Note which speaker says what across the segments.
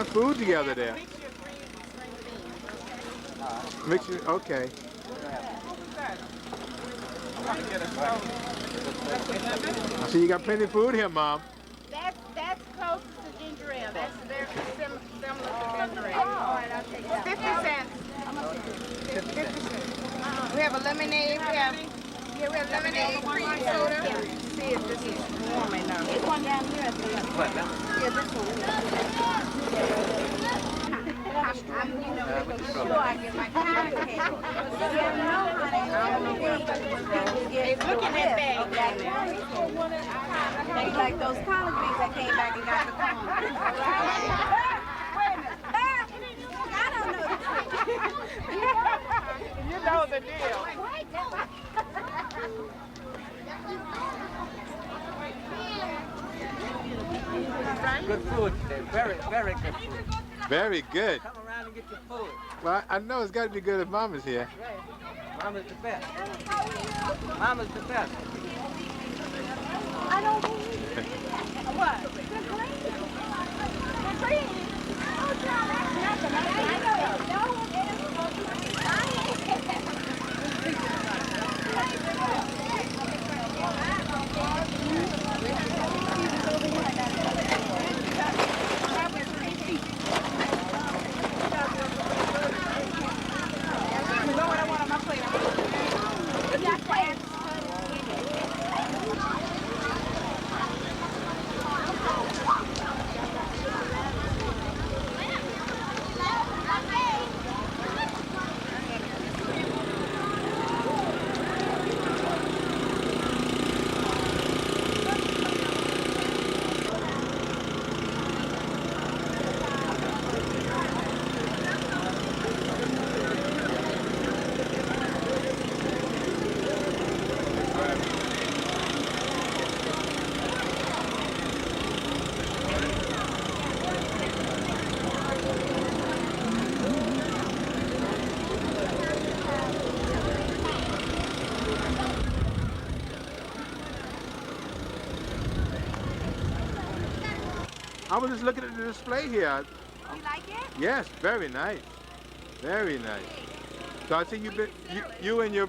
Speaker 1: of food together there.
Speaker 2: Mixture of greens and string beans.
Speaker 1: Mixture, okay. I see you got plenty of food here, Mom.
Speaker 2: That's closest to ginger ale. That's very similar to ginger ale. All right, I'll take that. 50 cents. 50 cents. We have a lemonade. We have lemonade, cream soda. See if this is warm enough. There's one down here. Yeah, this one. Sure, I get my It's looking at bag.
Speaker 3: They like those collard greens that came back and got the corn. I don't know.
Speaker 2: You know the deal.
Speaker 4: Good food today. Very, very good food.
Speaker 1: Very good.
Speaker 4: Come around and get your food.
Speaker 1: Well, I know it's got to be good if Mama's here.
Speaker 4: Right. Mama's the best. Mama's the best.
Speaker 3: I don't believe it. What? The green. Oh, John, that's nothing. I know it. No, it is supposed to
Speaker 1: I was just looking at the display here.
Speaker 3: You like it?
Speaker 1: Yes, very nice. Very nice. So I see you and your...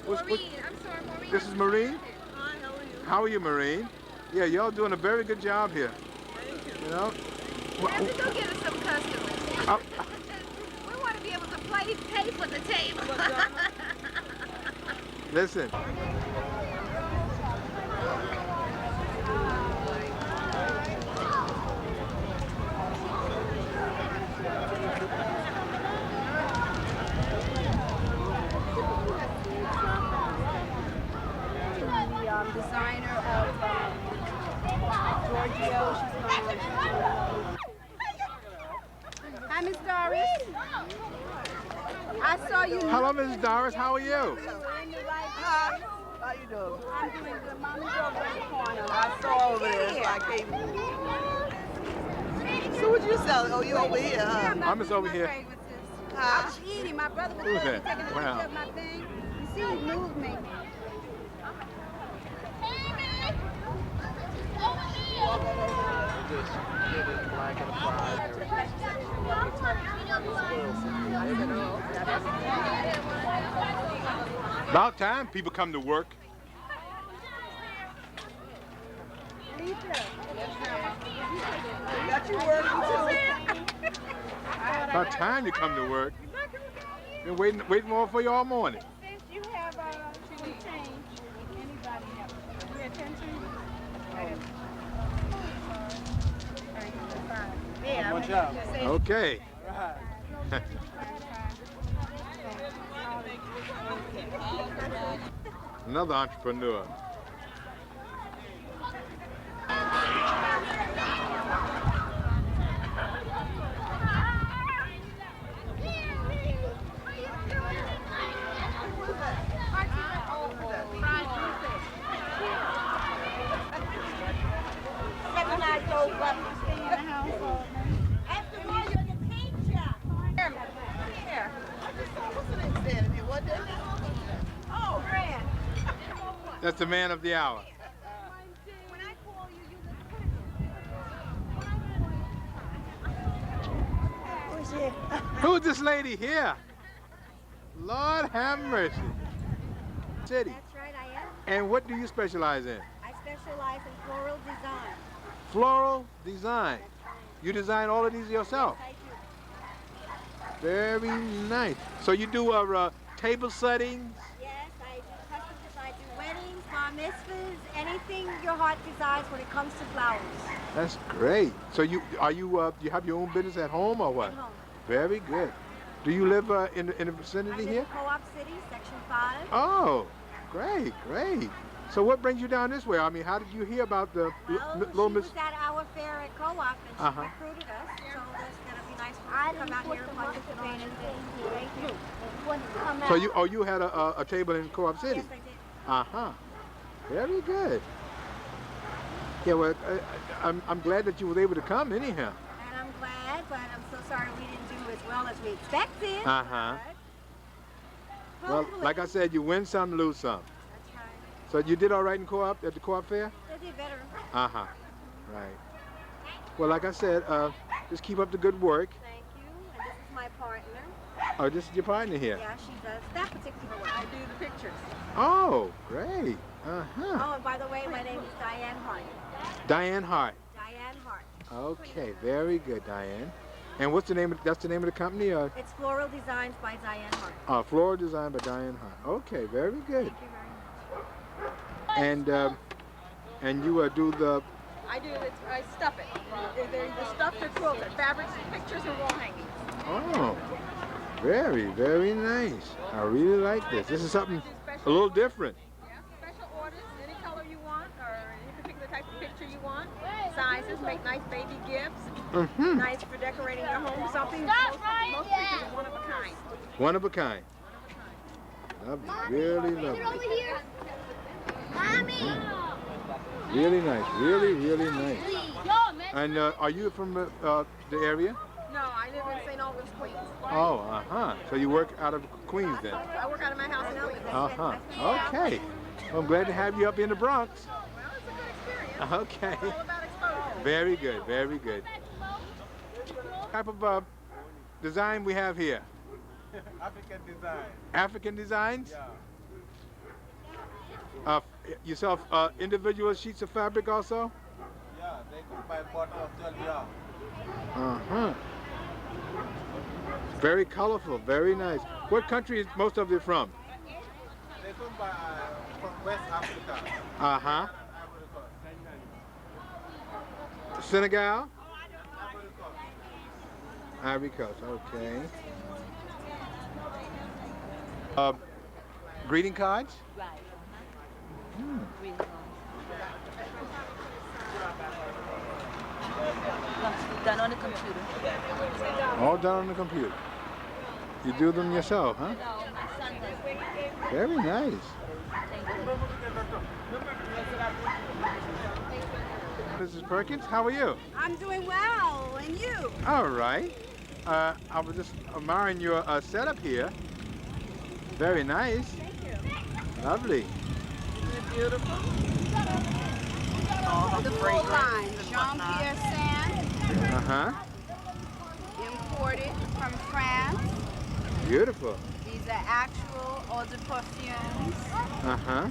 Speaker 2: Maureen, I'm sorry, Maureen.
Speaker 1: This is Maureen?
Speaker 2: Hi, how are you?
Speaker 1: How are you, Maureen? Yeah, y'all doing a very good job here.
Speaker 2: Thank you.
Speaker 1: You know?
Speaker 2: We have to go get us some customers. We want to be able to pay for the table.
Speaker 1: Listen.
Speaker 3: Designer of Giorgio. Hi, Miss Doris. I saw you.
Speaker 1: Hello, Mrs. Doris. How are you?
Speaker 3: How you doing? I'm doing good. Mommy's over in the corner.
Speaker 5: I saw over there, so I came. So what you selling? Oh, you over here, huh?
Speaker 1: I'm just over here.
Speaker 3: I was eating. My brother was
Speaker 1: Who's
Speaker 3: taking a
Speaker 1: that?
Speaker 3: picture
Speaker 1: Wow.
Speaker 3: of my thing. You see, he moved me.
Speaker 1: About time people come to work.
Speaker 5: Got you working too.
Speaker 1: About time you come to work. Been waiting more for you all morning.
Speaker 3: Since you have some change, anybody have? You had 10 change?
Speaker 2: Yeah,
Speaker 4: One job.
Speaker 1: Okay.
Speaker 4: Right.
Speaker 1: Another entrepreneur.
Speaker 3: Oh, Grant.
Speaker 1: That's the man of the hour.
Speaker 3: When I call you, you just put it in.
Speaker 5: shit.
Speaker 1: Who's this lady here? Lord have mercy. City.
Speaker 6: That's right, I am.
Speaker 1: And what do you specialize in?
Speaker 6: I specialize in floral design.
Speaker 1: Floral design. You design all of these yourself?
Speaker 6: I do.
Speaker 1: Very nice. So you do table settings?
Speaker 6: Yes, I do custom design. I do weddings, bar mitzvahs, anything your heart desires when it comes to flowers.
Speaker 1: That's great. So you have your own business at home or what?
Speaker 6: At home.
Speaker 1: Very good. Do you live in the vicinity
Speaker 6: I live
Speaker 1: here?
Speaker 6: in Co-op City, Section 5.
Speaker 1: Oh, great, great. So what brings you down this way? I mean, how did you hear about the
Speaker 6: Well,
Speaker 1: Little
Speaker 6: she
Speaker 1: Miss?
Speaker 6: was at our fair at Co-op and she
Speaker 1: Uh-huh.
Speaker 6: recruited us. Told us that it'd be nice for us to come out here and participate in things. Thank you.
Speaker 1: So you had a table in Co-op City?
Speaker 6: Yes, I did.
Speaker 1: Uh-huh. Very good. Yeah, well, I'm glad that you were able to come anyhow.
Speaker 6: And I'm glad, but I'm so sorry we didn't do as well as we expected.
Speaker 1: Uh-huh.
Speaker 6: But
Speaker 1: Well,
Speaker 6: hopefully-
Speaker 1: like I said, you win some, lose some.
Speaker 6: That's right.
Speaker 1: So you did all right in Co-op, at the Co-op fair?
Speaker 6: They did better.
Speaker 1: Uh-huh. Right. Well, like I said, just keep up the good work.
Speaker 6: Thank you. And this is my partner.
Speaker 1: Oh, this is your partner here.
Speaker 6: Yeah, she does that particular one. I do the pictures.
Speaker 1: Oh, great. Uh-huh.
Speaker 6: Oh, and by the way, my name is Diane Hart.
Speaker 1: Diane Hart.
Speaker 6: Diane Hart.
Speaker 1: Okay, very good, Diane. And what's the name that's the name of the company?
Speaker 6: It's Floral Designs by Diane Hart.
Speaker 1: Floral Design by Diane Hart. Okay, very good.
Speaker 6: Thank you very much.
Speaker 1: And you do the
Speaker 3: I do it. I stuff it. They're either stuffed or quilted. Fabrics, pictures, and wall hangings.
Speaker 1: Oh, very, very nice. I really like this. This is something a little different.
Speaker 3: Yeah, special orders, any color you want, or any particular type of picture you want. Sizes, make nice baby gifts.
Speaker 1: Mm-hmm.
Speaker 3: Nice for decorating your home. Something most pictures are one of a kind.
Speaker 1: One of a kind. Lovely, really lovely.
Speaker 6: here. Mommy!
Speaker 1: Really nice, really, really nice. And are you from the area?
Speaker 3: No, I live in St. Albans, Queens.
Speaker 1: Oh, uh-huh. So you work out of Queens then?
Speaker 3: I work out of my house in Albany.
Speaker 1: Uh-huh. Okay. Well, I'm glad to have you up in the Bronx.
Speaker 3: Well, it's a good experience.
Speaker 1: Okay.
Speaker 3: It's all about exposure.
Speaker 1: Very good, very good. What type of design we have here?
Speaker 4: African design.
Speaker 1: African designs?
Speaker 4: Yeah.
Speaker 1: You sell individual sheets of fabric also?
Speaker 4: Yeah, they could buy bottle of 12 yards.
Speaker 1: Uh-huh. Very colorful, very nice. What country is most of it from?
Speaker 4: They come by from West Africa.
Speaker 1: Uh-huh.
Speaker 4: Ivory Coast.
Speaker 1: Senegal?
Speaker 4: Ivory Coast.
Speaker 1: Ivory Coast, okay. Greeting cards?
Speaker 7: Right.
Speaker 1: Hmm.
Speaker 7: Green card. Done on the computer.
Speaker 1: All done on the computer. You do them yourself, huh?
Speaker 7: No, my son does.
Speaker 1: Very nice. Mrs. Perkins, how are you?
Speaker 2: I'm doing well, and you?
Speaker 1: All right. I was just admiring your setup here. Very nice.
Speaker 2: Thank you.
Speaker 1: Lovely.
Speaker 2: Beautiful. The full line, Jean-Pierre Sand,
Speaker 1: Uh-huh.
Speaker 2: imported from France.
Speaker 1: Beautiful.
Speaker 2: These are actual eau de perfumes,
Speaker 1: Uh-huh.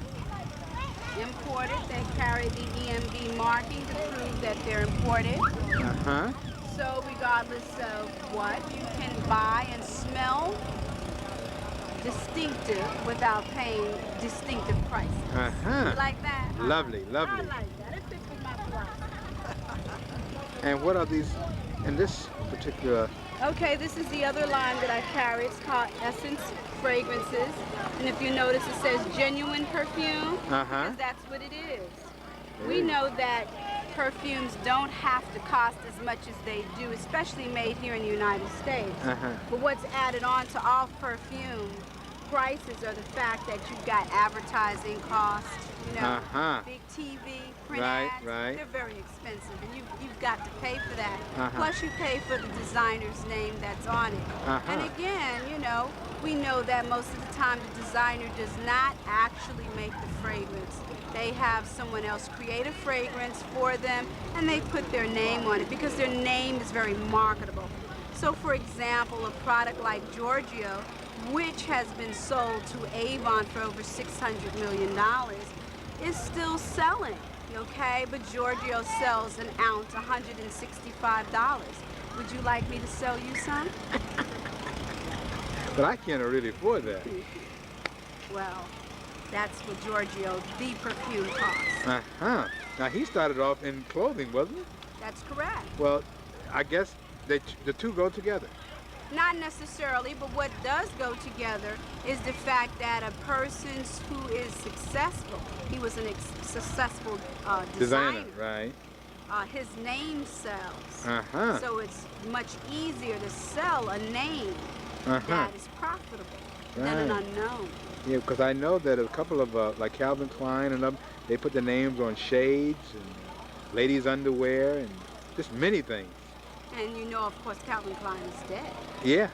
Speaker 2: imported. They carry the EMB marking to prove that they're imported.
Speaker 1: Uh-huh.
Speaker 2: So regardless of what, you can buy and smell distinctive without paying distinctive prices.
Speaker 1: Uh-huh.
Speaker 2: You like that?
Speaker 1: Lovely,
Speaker 2: I
Speaker 1: lovely.
Speaker 2: like that. It fits with my philosophy.
Speaker 1: And what are these in this particular?
Speaker 2: Okay, this is the other line that I carry. It's called Essence Fragrances. And if you notice, it says genuine perfume,
Speaker 1: Uh-huh.
Speaker 2: because that's what it is.
Speaker 1: Hey.
Speaker 2: We know that perfumes don't have to cost as much as they do, especially made here in the United States.
Speaker 1: Uh-huh.
Speaker 2: But what's added on to all perfume prices are the fact that you've got advertising costs, you know,
Speaker 1: Uh-huh.
Speaker 2: big TV, print
Speaker 1: Right,
Speaker 2: ads.
Speaker 1: right.
Speaker 2: They're very expensive, and you've got to pay for that.
Speaker 1: Uh-huh.
Speaker 2: Plus, you pay for the designer's name that's on it.
Speaker 1: Uh-huh.
Speaker 2: And again, you know, we know that most of the time the designer does not actually make the fragrance. They have someone else create a fragrance for them, and they put their name on it because their name is very marketable.
Speaker 8: So for example, a product like Giorgio, which has been sold to Avon for over $600 million, is still selling, okay? But Giorgio sells an ounce $165. Would you like me to sell you some?
Speaker 1: But I can't really afford that.
Speaker 8: Well, that's what Giorgio, the perfume, costs.
Speaker 1: Uh-huh. Now, he started off in clothing, wasn't he?
Speaker 8: That's correct.
Speaker 1: Well, I guess the two go together.
Speaker 8: Not necessarily, but what does go together is the fact that a person who is successful, he was a successful designer.
Speaker 1: Right.
Speaker 8: His name sells.
Speaker 1: Uh-huh.
Speaker 8: So it's much easier to sell a name that is profitable than an unknown.
Speaker 1: Yeah, because I know that a couple of, like Calvin Klein and them, they put the names on shades and ladies' underwear and just many things.
Speaker 8: And you know, of course, Calvin Klein is dead.
Speaker 1: Yeah.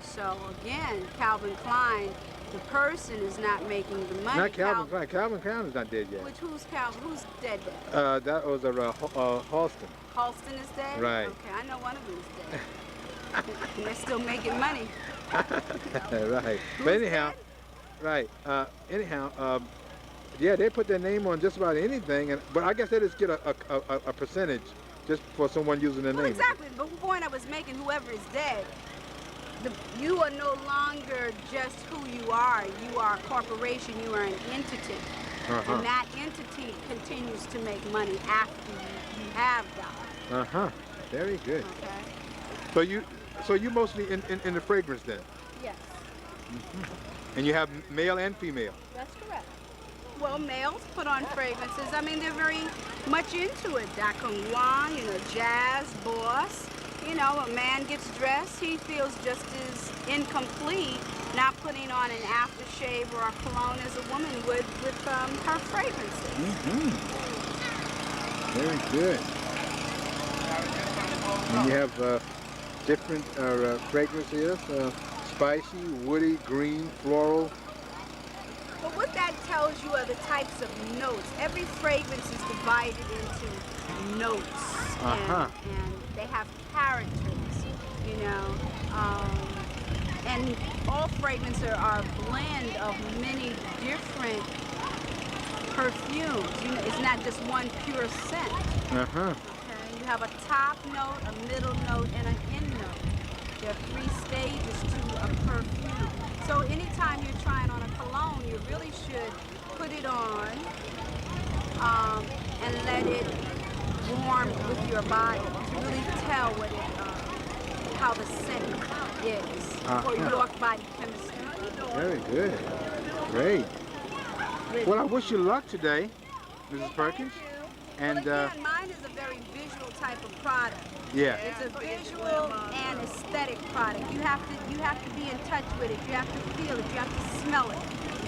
Speaker 8: So again, Calvin Klein, the person is not making the money.
Speaker 1: Not Calvin Klein. Calvin Klein is not dead yet.
Speaker 8: Who's Calvin? Who's dead?
Speaker 1: That was Halston.
Speaker 8: Halston is dead?
Speaker 1: Right.
Speaker 8: Okay, I know one of them is dead. And they're still making money.
Speaker 1: Right. But anyhow, right. Yeah, they put their name on just about anything, but I guess they just get a percentage just for someone using their name.
Speaker 8: Exactly. But the point I was making, whoever is dead, you are no longer just who you are. You are a corporation. You are an entity. And that entity continues to make money after you have died.
Speaker 1: Very good.
Speaker 8: Okay.
Speaker 1: So you mostly in the fragrance then?
Speaker 8: Yes.
Speaker 1: And you have male and female?
Speaker 8: That's correct. Well, males put on fragrances. I mean, they're very much into it. Dacon, you know, jazz, boss. You know, a man gets dressed, he feels just as incomplete not putting on an aftershave or a cologne as a woman would with her fragrances.
Speaker 1: Very good. And you have different fragrances, spicy, woody, green, floral.
Speaker 8: But what that tells you are the types of notes. Every fragrance is divided into notes. And they have characters, you know. And all fragrances are a blend of many different perfumes. You know, it's not just one pure scent. Okay? You have a top note, a middle note, and an end note. There are 3 stages to a perfume. So anytime you're trying on a cologne, you really should put it on and let it warm with your body to really tell what how the scent is, or your body chemistry.
Speaker 1: Very good. Great. Well, I wish you luck today, Mrs. Perkins. And
Speaker 8: well, again, mine is a very visual type of product.
Speaker 1: Yeah.
Speaker 8: It's a visual and aesthetic product. You have to be in touch with it. You have to feel it. You have to smell it.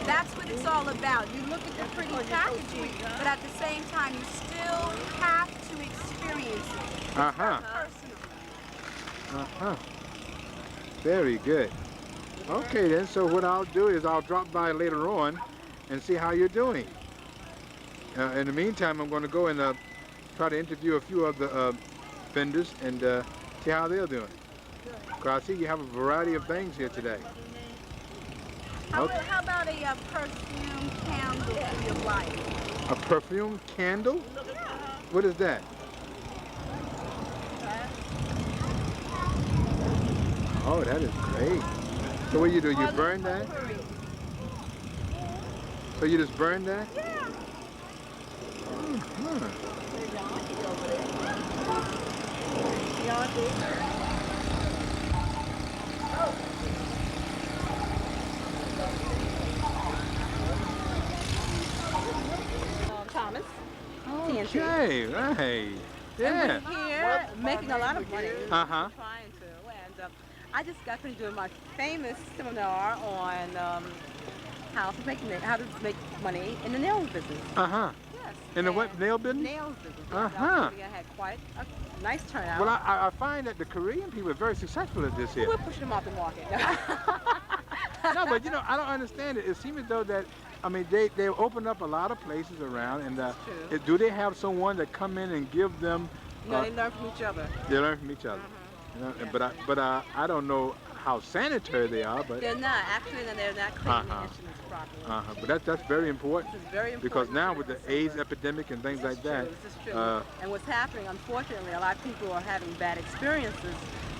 Speaker 8: That's what it's all about. You look at the pretty packaging, but at the same time, you still have to experience it. Personal.
Speaker 1: Very good. Okay then, so what I'll do is I'll drop by later on and see how you're doing. In the meantime, I'm going to go and try to interview a few of the vendors and see how they're doing. Because I see you have a variety of things here today.
Speaker 8: How about a perfume candle for your wife?
Speaker 1: A perfume candle? What is that? Oh, that is great. So what do? You burn that? So you just burn that?
Speaker 8: Yeah.
Speaker 3: Thomas.
Speaker 1: Okay, right. Yeah.
Speaker 3: And we're here making a lot of money.
Speaker 1: Uh-huh.
Speaker 3: Trying to. And I just got finished doing my famous seminar on how to make money in the nails business.
Speaker 1: Uh-huh.
Speaker 3: Yes.
Speaker 1: In the what, nail business?
Speaker 3: Nails business.
Speaker 1: Uh-huh.
Speaker 3: I had quite a nice turnout.
Speaker 1: Well, I find that the Korean people are very successful at this here.
Speaker 3: We're pushing them off the market.
Speaker 1: No, but you know, I don't understand it. It seems as though that, I mean, they open up a lot of places around, and do they have someone that come in and give them?
Speaker 3: No, they learn from each other.
Speaker 1: They learn from each other. But I don't know how sanitary they are, but
Speaker 3: They're not. Actually, they're not cleaning the instruments properly.
Speaker 1: but that's very important.
Speaker 3: This is very important.
Speaker 1: Because now with the AIDS epidemic and things like that,
Speaker 3: This is true. And what's happening, unfortunately, a lot of people are having bad experiences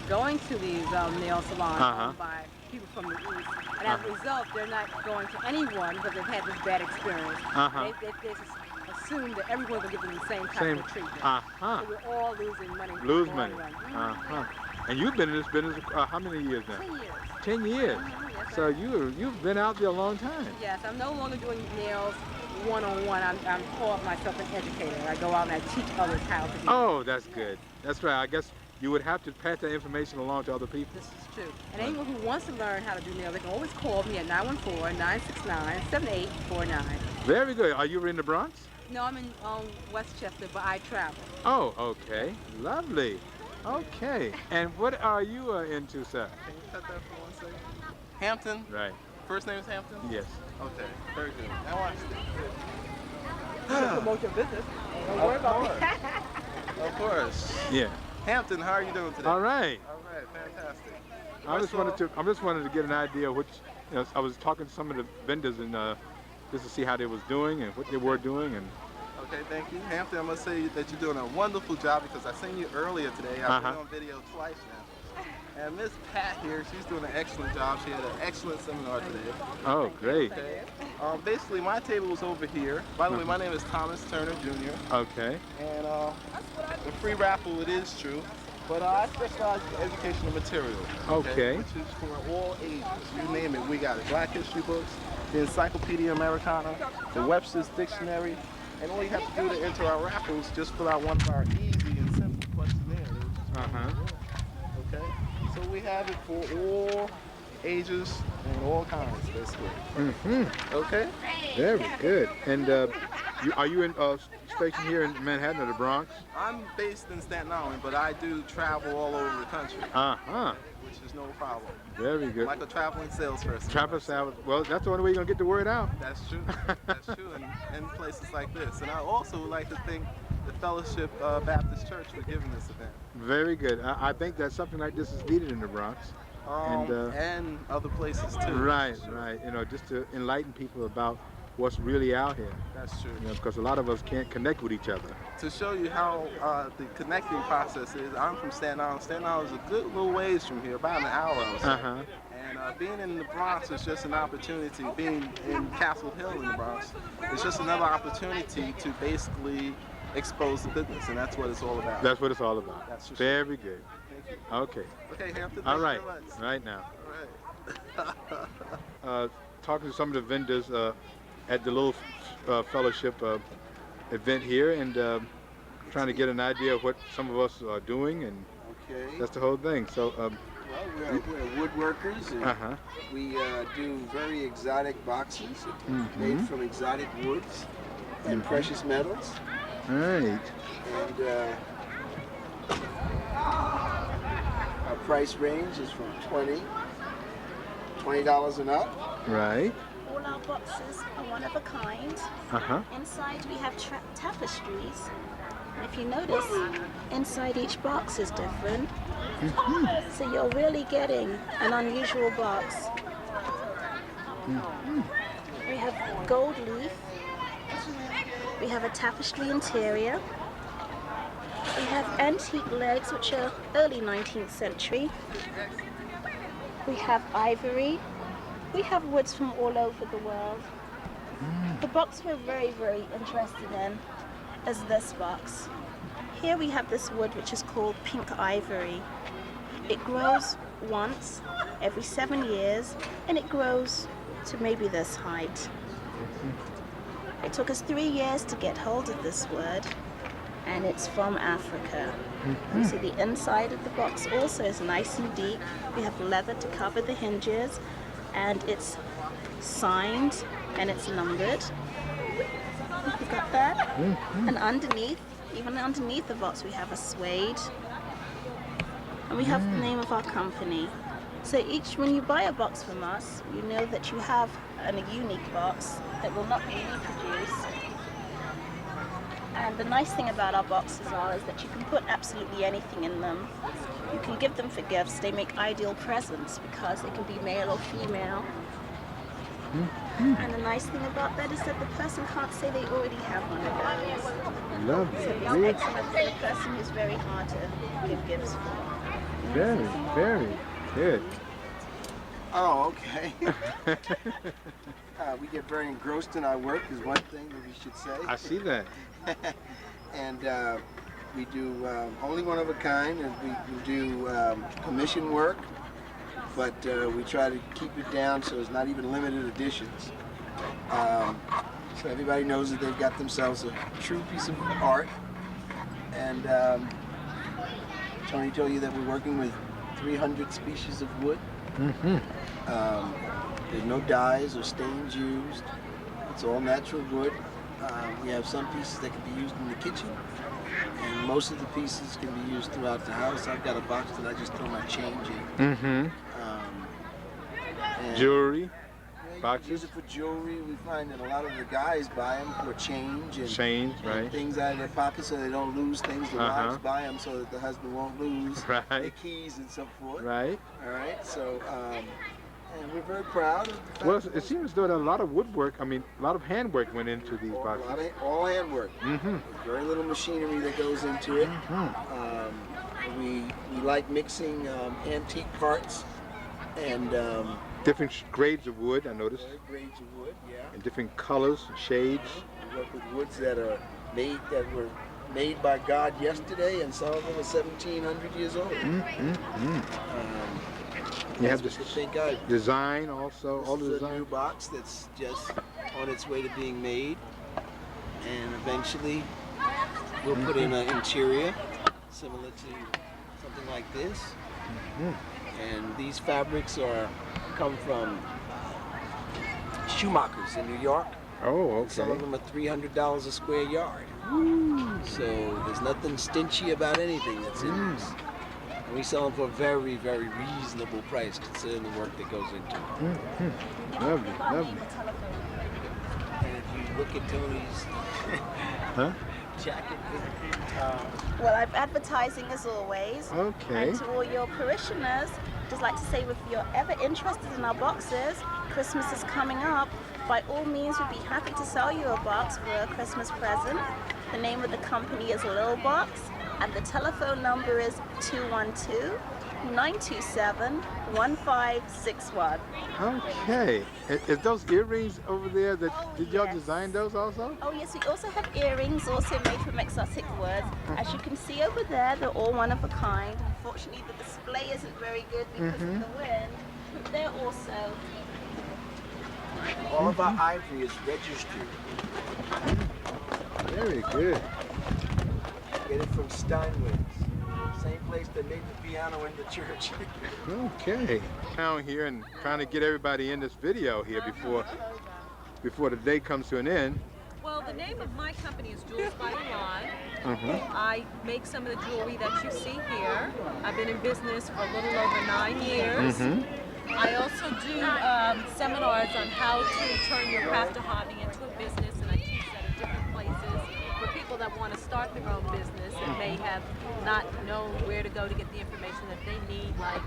Speaker 3: going to these nail salons owned by people from the East. And as a result, they're not going to anyone because they've had this bad experience. They just assume that everyone's going to give them the same type of treatment. So we're all losing money.
Speaker 1: Lose money. And you've been in this business how many years now?
Speaker 3: 10 years.
Speaker 1: 10 years.
Speaker 3: Yes,
Speaker 1: So you've been out there a long time.
Speaker 3: Yes, I'm no longer doing nails one-on-one. I'm call myself an educator. I go out and I teach others how to do.
Speaker 1: Oh, that's good. That's right. I guess you would have to pass that information along to other people.
Speaker 3: This is true. And anyone who wants to learn how to do nails, they can always call me at 914-969-7849.
Speaker 1: Very good. Are you in the Bronx?
Speaker 3: No, I'm in Westchester, but I travel.
Speaker 1: Oh, okay. Lovely. Okay. And what are you into, sir?
Speaker 9: Can you cut that for 1 second? Hampton?
Speaker 1: Right.
Speaker 9: First name is Hampton?
Speaker 1: Yes.
Speaker 9: Okay, very good. Now watch
Speaker 3: To promote your business. Don't worry about me.
Speaker 9: Of course.
Speaker 1: Yeah.
Speaker 9: Hampton, how are you doing today?
Speaker 1: All right.
Speaker 9: All right, fantastic.
Speaker 1: I just wanted to get an idea of which, I was talking to some of the vendors and just to see how they was doing and what they were doing and.
Speaker 9: Okay, thank you. Hampton, I must say that you're doing a wonderful job because I seen you earlier today. I've been on video twice now. And Miss Pat here, she's doing an excellent job. She had an excellent seminar today.
Speaker 1: Oh, great.
Speaker 9: Okay. Basically, my table is over here. By the way, my name is Thomas Turner Jr.
Speaker 1: Okay.
Speaker 9: And the free raffle, it is true. But I specialize in educational material.
Speaker 1: Okay.
Speaker 9: Which is for all ages. You name it, we got it. Black history books, the Encyclopedia Americana, the Webster's Dictionary. And all you have to do to enter our raffles, just fill out one of our easy and simple questionnaires. Okay? So we have it for all ages and all kinds, basically. Okay?
Speaker 1: Very good. And are you stationed here in Manhattan or the Bronx?
Speaker 9: I'm based in Staten Island, but I do travel all over the country. Which is no problem.
Speaker 1: Very good.
Speaker 9: Like a traveling salesperson.
Speaker 1: Travel sales. Well, that's the only way you're going to get the word out.
Speaker 9: That's true. That's true. In places like this. And I also would like to thank the Fellowship Baptist Church for giving this event.
Speaker 1: Very good. I think that something like this is needed in the Bronx.
Speaker 9: And other places too.
Speaker 1: Right, right. Just to enlighten people about what's really out here.
Speaker 9: That's true.
Speaker 1: Because a lot of us can't connect with each other.
Speaker 9: To show you how the connecting process is, I'm from Staten Island. Staten Island is a good little ways from here, about an hour or so. And being in the Bronx is just an opportunity. Being in Castle Hill in the Bronx is just another opportunity to basically expose the business, and that's what it's all about.
Speaker 1: That's what it's all about.
Speaker 9: That's for
Speaker 1: Very good.
Speaker 9: Thank you.
Speaker 1: Okay.
Speaker 9: Okay, Hampton.
Speaker 1: All right.
Speaker 9: Thank you very much.
Speaker 1: Right now.
Speaker 9: All right.
Speaker 1: Talking to some of the vendors at the little fellowship event here, and trying to get an idea of what some of us are doing, and that's the whole thing. So.
Speaker 10: Well, we're woodworkers, and we do very exotic boxes made from exotic woods and precious metals.
Speaker 1: Right.
Speaker 10: And our price range is from $20 and up.
Speaker 1: Right.
Speaker 11: All our boxes are one of a kind. Inside we have tapestries. And if you notice, inside each box is different. So you're really getting an unusual box. We have gold leaf. We have a tapestry interior. We have antique legs, which are early 19th century. We have ivory. We have woods from all over the world. The box we're very, very interested in is this box. Here we have this wood which is called pink ivory. It grows once every 7 years, and it grows to maybe this height. It took us 3 years to get hold of this wood, and it's from Africa. You see the inside of the box also is nice and deep. We have leather to cover the hinges, and it's signed and it's numbered. You got that? And underneath, even underneath the box, we have a suede. And we have the name of our company. So when you buy a box from us, you know that you have a unique box that will not be reproduced. And the nice thing about our boxes is that you can put absolutely anything in them. You can give them for gifts. They make ideal presents because they can be male or female. And the nice thing about that is that the person can't say they already have one of those.
Speaker 1: Lovely.
Speaker 11: So it's excellent for the person who's very hard to give gifts for.
Speaker 1: Very, very good.
Speaker 10: Oh, okay. We get very engrossed in our work is one thing that we should say.
Speaker 1: I see that.
Speaker 10: And we do only one of a kind, and we do commission work, but we try to keep it down so it's not even limited editions. So everybody knows that they've got themselves a true piece of art. And Tony told you that we're working with 300 species of wood. There's no dyes or stains used. It's all natural wood. We have some pieces that can be used in the kitchen, and most of the pieces can be used throughout the house. I've got a box that I just throw my change in.
Speaker 1: Jewelry,
Speaker 10: yeah,
Speaker 1: boxes.
Speaker 10: Use it for jewelry. We find that a lot of the guys buy them for change and
Speaker 1: right.
Speaker 10: things out of their pockets so they don't lose things. The wives buy them so that the husband won't lose their keys and so forth.
Speaker 1: Right.
Speaker 10: All right. So. And we're very proud of the fact.
Speaker 1: Well, it seems as though that a lot of woodwork, I mean, a lot of handwork went into these boxes.
Speaker 10: All handwork. Very little machinery that goes into it. We like mixing antique parts and
Speaker 1: different grades of wood, I noticed.
Speaker 10: Grades of wood, yeah.
Speaker 1: And different colors, shades.
Speaker 10: We work with woods that were made by God yesterday, and some of them are 1,700 years old.
Speaker 1: You have this design also, all the
Speaker 10: This is
Speaker 1: design.
Speaker 10: a new box that's just on its way to being made, and eventually we'll put in an interior similar to something like this. And these fabrics come from Schumacher's in New York.
Speaker 1: Oh, okay.
Speaker 10: Some of them are $300 a square yard. So there's nothing stingy about anything that's in this. And we sell them for a very, very reasonable price considering the work that goes into it.
Speaker 1: Lovely, lovely.
Speaker 10: And if you look at Tony's jacket,
Speaker 11: Well, I've advertising as always.
Speaker 1: Okay.
Speaker 11: And to all your parishioners, just like to say if you're ever interested in our boxes, Christmas is coming up. By all means, we'd be happy to sell you a box for a Christmas present. The name of the company is Lil Box. And the telephone number is 212-927-1561.
Speaker 1: Okay. Is those earrings over there, did y'all design those also?
Speaker 11: Oh yes, we also have earrings also made from exotic wood. As you can see over there, they're all one of a kind. Unfortunately, the display isn't very good because of the wind. But they're also...
Speaker 10: all of our ivory is registered.
Speaker 1: Very good.
Speaker 10: Get it from Steinway's, same place that made the piano in the church.
Speaker 1: Okay. Down here and trying to get everybody in this video here before the day comes to an end.
Speaker 12: Well, the name of my company is Jewels by Elon. I make some of the jewelry that you see here. I've been in business for a little over 9 years. I also do seminars on how to turn your craft or hobby into a business, and I teach that at different places for people that want to start their own business and may have not known where to go to get the information that they need, like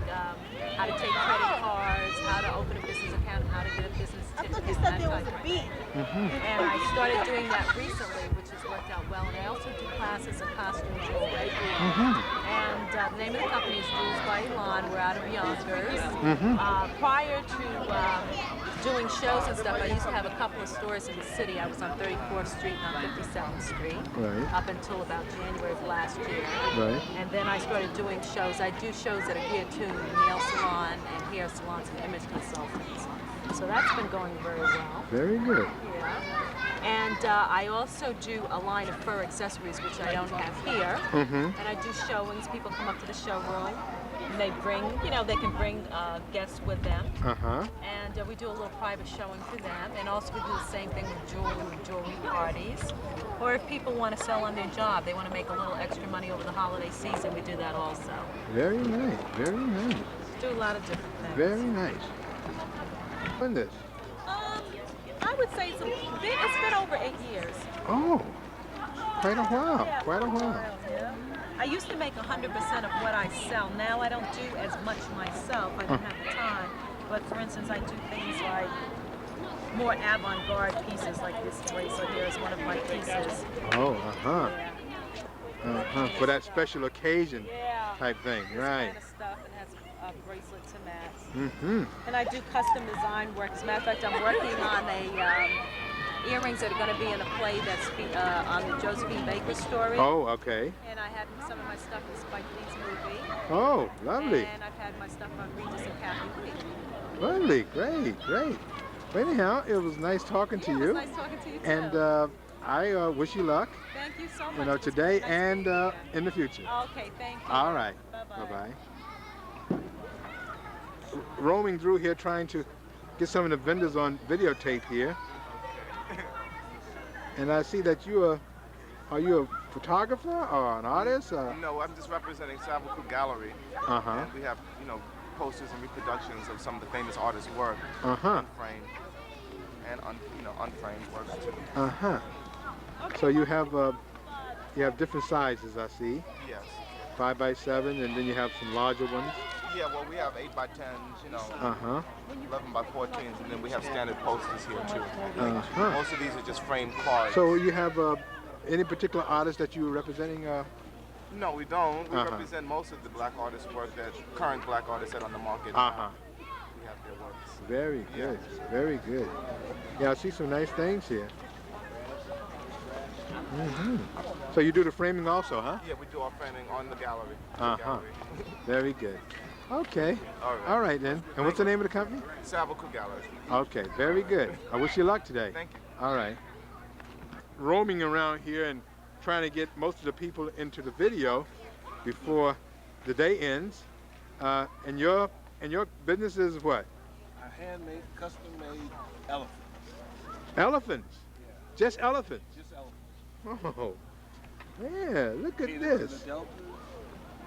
Speaker 12: how to take credit cards, how to open a business account, how to get a business certificate, that type of thing. And I started doing that recently, which has worked out well. And I also do classes in costume jewelry. And the name of the company is Jewels by Elon. We're out of Yonkers. Prior to doing shows and stuff, I used to have a couple of stores in the city. I was on 34th Street and on 57th Street up until about January of last year. And then I started doing shows. I do shows that are here too, nail salon and hair salons and image consultants. So that's been going very well.
Speaker 1: Very good.
Speaker 12: Yeah. And I also do a line of fur accessories, which I don't have here. And I do showings. People come up to the showroom. And they bring, they can bring guests with them. And we do a little private showing for them. And also we do the same thing with jewelry parties. Or if people want to sell on their job, they want to make a little extra money over the holiday season, we do that also.
Speaker 1: Very nice, very nice.
Speaker 12: Do a lot of different things.
Speaker 1: Very nice. When this?
Speaker 12: I would say it's been over 8 years.
Speaker 1: Oh, quite a while,
Speaker 12: Yeah,
Speaker 1: quite a while.
Speaker 12: Yeah. I used to make 100% of what I sell. Now I don't do as much myself. I don't have the time. But for instance, I do things like more avant-garde pieces, like this bracelet here is one of my pieces.
Speaker 1: Oh, for that special occasion type thing, right?
Speaker 12: Kind of stuff, and has a bracelet to match. And I do custom design work. As a matter of fact, I'm working on earrings that are going to be in a play that's on the Josephine Baker story.
Speaker 1: Oh, okay.
Speaker 12: And I had some of my stuff in Spike Lee's movie.
Speaker 1: Oh, lovely.
Speaker 12: And I've had my stuff on Regis and Kathy Lee.
Speaker 1: Lovely, great, great. Well, anyhow, it was nice talking to you.
Speaker 12: It was nice talking to you too.
Speaker 1: And I wish you luck.
Speaker 12: Thank you so much.
Speaker 1: You know, today and in the future.
Speaker 12: Okay, thank you.
Speaker 1: All right.
Speaker 12: Bye-bye.
Speaker 1: Bye-bye. Roaming through here trying to get some of the vendors on videotape here. And I see that are you a photographer or an artist?
Speaker 9: No, I'm just representing Savalcook Gallery. And we have, you know, posters and reproductions of some of the famous artists' work, unframed and unframed works too.
Speaker 1: So you have different sizes, I see.
Speaker 9: Yes.
Speaker 1: 5x7, and then you have some larger ones.
Speaker 9: Yeah, well, we have 8x10s, you know, 11x14s, and then we have standard posters here too. Most of these are just framed cards.
Speaker 1: So you have any particular artist that you're representing?
Speaker 9: No, we don't. We represent most of the black artists' work, that current black artists that are on the market. We have their works.
Speaker 1: Very good, very good. Yeah, I see some nice things here. So you do the framing also, huh?
Speaker 9: Yeah, we do our framing on the gallery.
Speaker 1: Very good. Okay.
Speaker 9: All
Speaker 1: right then. And what's the name of the company?
Speaker 9: Savalcook Gallery.
Speaker 1: Okay, very good. I wish you luck today.
Speaker 9: Thank you.
Speaker 1: All right. Roaming around here and trying to get most of the people into the video before the day ends. And your business is what?
Speaker 9: A handmade, custom-made elephants.
Speaker 1: Elephants?
Speaker 9: Yeah.
Speaker 1: Just elephants?
Speaker 9: Just elephants.
Speaker 1: Oh, yeah, look at this.
Speaker 9: The Deltas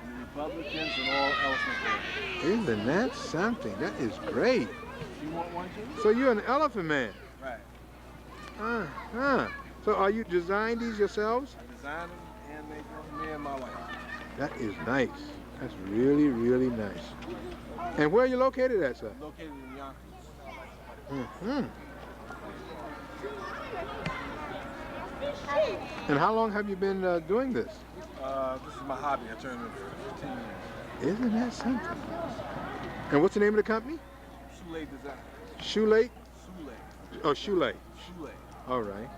Speaker 9: and the Republicans and all elephants.
Speaker 1: Isn't that something? That is great.
Speaker 9: You want one too?
Speaker 1: So you're an elephant man?
Speaker 9: Right.
Speaker 1: So are you designing these yourselves?
Speaker 9: I design them and make them, me and my wife.
Speaker 1: That is nice. That's really, really nice. And where are you located at, sir?
Speaker 9: Located in Yonkers.
Speaker 1: And how long have you been doing this?
Speaker 9: This is my hobby. I turned it 15 years.
Speaker 1: Isn't that something? And what's the name of the company?
Speaker 9: Shoelay Design.
Speaker 1: Shoelay?
Speaker 9: Shoelay.
Speaker 1: Oh, Shoelay.
Speaker 9: Shoelay.
Speaker 1: All right.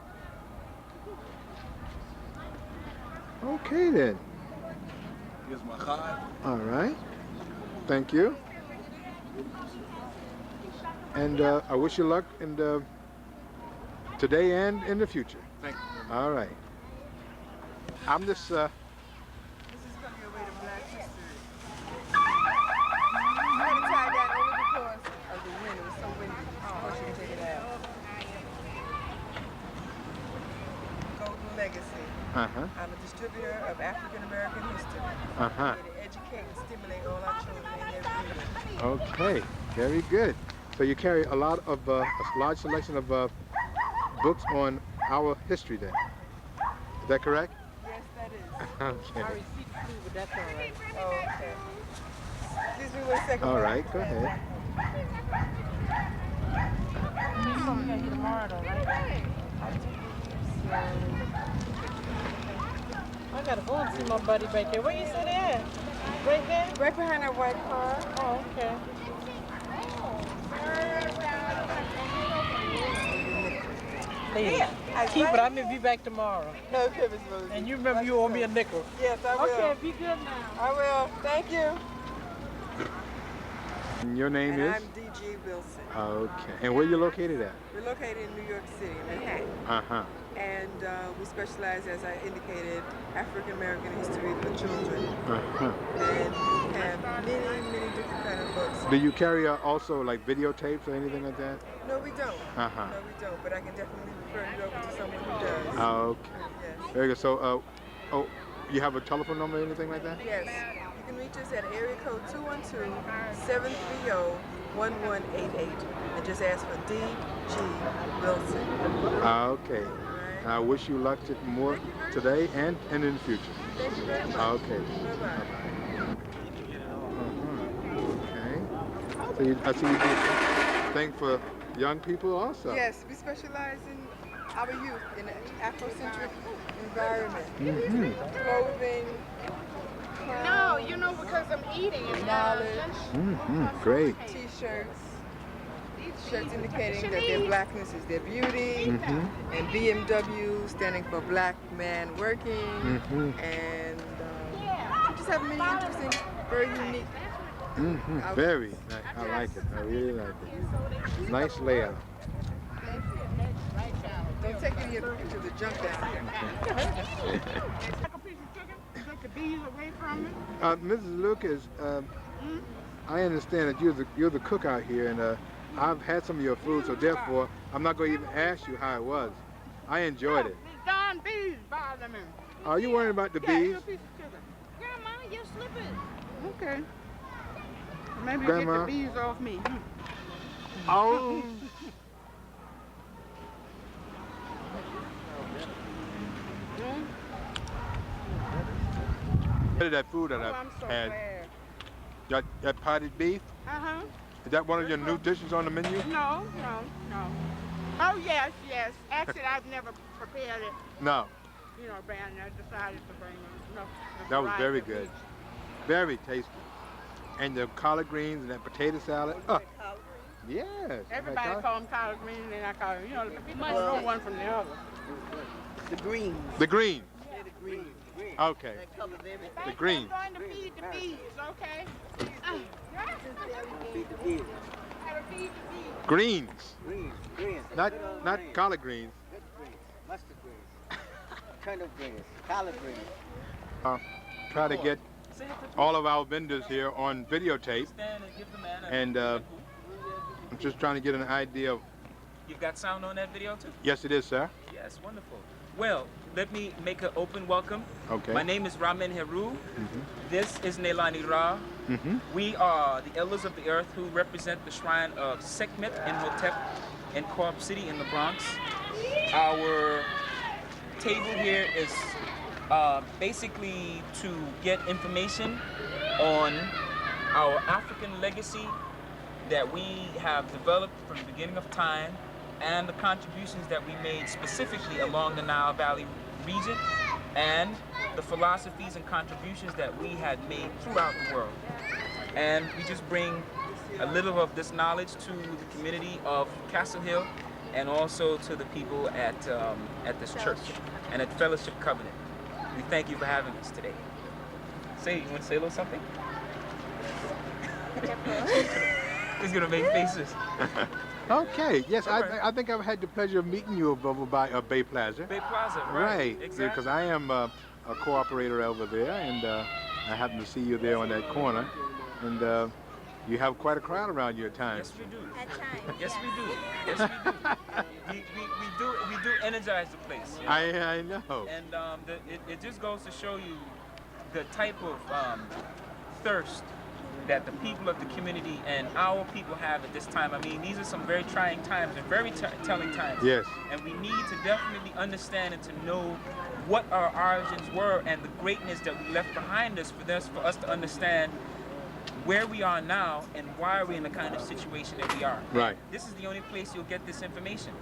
Speaker 1: Okay then.
Speaker 9: Here's my card.
Speaker 1: All right. Thank you. And I wish you luck in today and in the future.
Speaker 9: Thank you.
Speaker 1: All right. I'm just.
Speaker 5: This is going to be a way to Black history. I had to tie that only because of the wind. It was so windy. Of course, you can take it out. Golden Legacy. I'm a distributor of African American history. To educate and stimulate all our children in their reading.
Speaker 1: Okay. Very good. So you carry a lot of a large selection of books on our history then. Is that correct?
Speaker 5: Yes, that is.
Speaker 1: Okay.
Speaker 5: I received too, but that's all right. Oh, okay. Excuse me one second.
Speaker 1: All right, go ahead.
Speaker 5: I'm going to tomorrow though, right? I gotta go and see my buddy back there. Where you sit at? Right there? Right behind that white car. Oh, okay. Yeah, keep it. I'm gonna be back tomorrow. No, Pippin's Rosie. And you remember you owe me a nickel. Yes, I will. Okay, be good now. I will. Thank you.
Speaker 1: And your name is?
Speaker 5: I'm D.G. Wilson.
Speaker 1: Okay. And where you located at?
Speaker 5: We're located in New York City, Manhattan. And we specialize, as I indicated, African American history for children. And we have many, many different kind of books.
Speaker 1: Do you carry also like videotapes or anything like that?
Speaker 5: No, we don't. No, we don't. But I can definitely refer you over to someone who does.
Speaker 1: Okay.
Speaker 5: Yes.
Speaker 1: Very good. So, you have a telephone number or anything like that?
Speaker 5: Yes. You can reach us at area code 212-730-1188 and just ask for D.G. Wilson.
Speaker 1: Okay. And I wish you luck more today and in the future.
Speaker 5: Thank you very much.
Speaker 1: Okay. Okay. So I see you do things for young people also.
Speaker 5: Yes, we specialize in our youth in an Afrocentric environment. Clothing.
Speaker 2: No, you know, because I'm eating.
Speaker 5: Knowledge.
Speaker 1: Great.
Speaker 5: T-shirts. Shirts indicating that their blackness is their beauty. And BMW standing for Black Man Working. And we just have many interesting, very unique.
Speaker 1: Very nice. I like it. I really like it. Nice layout.
Speaker 5: Don't take any of the pictures of junk down here.
Speaker 2: Take the bees away from it.
Speaker 1: Mrs. Lucas, I understand that you're the cook out here, and I've had some of your food, so therefore I'm not going to even ask you how it was. I enjoyed it.
Speaker 2: These darn bees bother me.
Speaker 1: Are you worried about the bees?
Speaker 2: Grandma, you're slipping. Okay. Maybe
Speaker 1: Grandma?
Speaker 2: get the bees off me.
Speaker 1: Oh. That food that
Speaker 2: I'm so
Speaker 1: had,
Speaker 2: glad.
Speaker 1: that potted beef, is that one of your new dishes on the menu?
Speaker 2: No. Oh, yes. Actually, I've never prepared it.
Speaker 1: No.
Speaker 2: You know, Brandon, I decided to bring them. No,
Speaker 1: That was very good. Very tasty. And the collard greens and that potato salad. Yes.
Speaker 2: Everybody call them collard greens, and I call them, you know, people know one from the other.
Speaker 4: The greens.
Speaker 1: The greens.
Speaker 4: Yeah, the greens.
Speaker 1: Okay. The greens.
Speaker 2: I'm going to feed the bees, okay?
Speaker 4: Feed the bees.
Speaker 1: Greens.
Speaker 4: Greens.
Speaker 1: Not collard greens.
Speaker 4: Good greens. Mustard greens. Turnip greens. Collard greens.
Speaker 1: Try to get all of our vendors here on videotape. And I'm just trying to get an idea of...
Speaker 13: You've got sound on that video too?
Speaker 1: Yes, it is, sir.
Speaker 13: Yes, wonderful. Well, let me make an open welcome.
Speaker 1: Okay.
Speaker 13: My name is Ramen Heru. This is Nelani Ra. We are the elders of the earth who represent the shrine of Sekhmet Imhotep in Co-op City in the Bronx. Our table here is basically to get information on our African legacy that we have developed from the beginning of time and the contributions that we made specifically along the Nile Valley region and the philosophies and contributions that we had made throughout the world. And we just bring a little of this knowledge to the community of Castle Hill and also to the people at this church and at Fellowship Covenant. We thank you for having us today. You want to say a little something? He's gonna make faces.
Speaker 1: Okay, yes, I think I've had the pleasure of meeting you over by Bay Plaza.
Speaker 13: Bay Plaza,
Speaker 1: right.
Speaker 13: Exactly.
Speaker 1: Because I am a cooperator over there, and I happen to see you there on that corner, and you have quite a crowd around you at times.
Speaker 13: Yes, we do. At times. Yes, we do. Yes, we do. We do energize the place. You know?
Speaker 1: I know.
Speaker 13: And it just goes to show you the type of thirst that the people of the community and our people have at this time. I mean, these are some very trying times and very telling times.
Speaker 1: Yes.
Speaker 13: And we need to definitely understand and to know what our origins were and the greatness that we left behind us for us to understand where we are now and why we're in the kind of situation that we are.
Speaker 1: Right.
Speaker 13: This is the only place you'll get this information.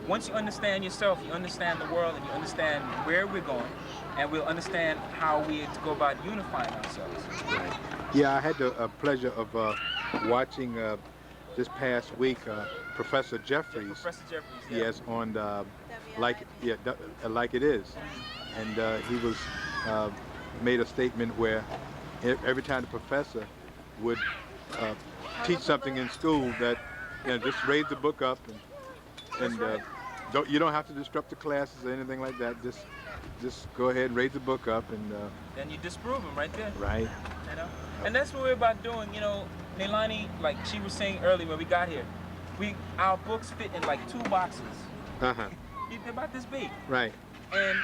Speaker 13: Once you understand yourself, you understand the world, and you understand where we're going, and we'll understand how we go about unifying ourselves.
Speaker 1: Right. Yeah, I had the pleasure of watching this past week Professor Jeffries.
Speaker 13: Professor Jeffries, yeah.
Speaker 1: Yes, on Like It Is, and he was made a statement where every time the professor would teach something in school, that just raise the book up and you don't have to disrupt the classes or anything like that. Just go ahead and raise the book up and
Speaker 13: then you disprove them right there.
Speaker 1: Right.
Speaker 13: You know, and that's what we're about doing. You know, Nelani, like she was saying earlier when we got here, our books fit in like 2 boxes. They're about this big.
Speaker 1: Right.
Speaker 13: And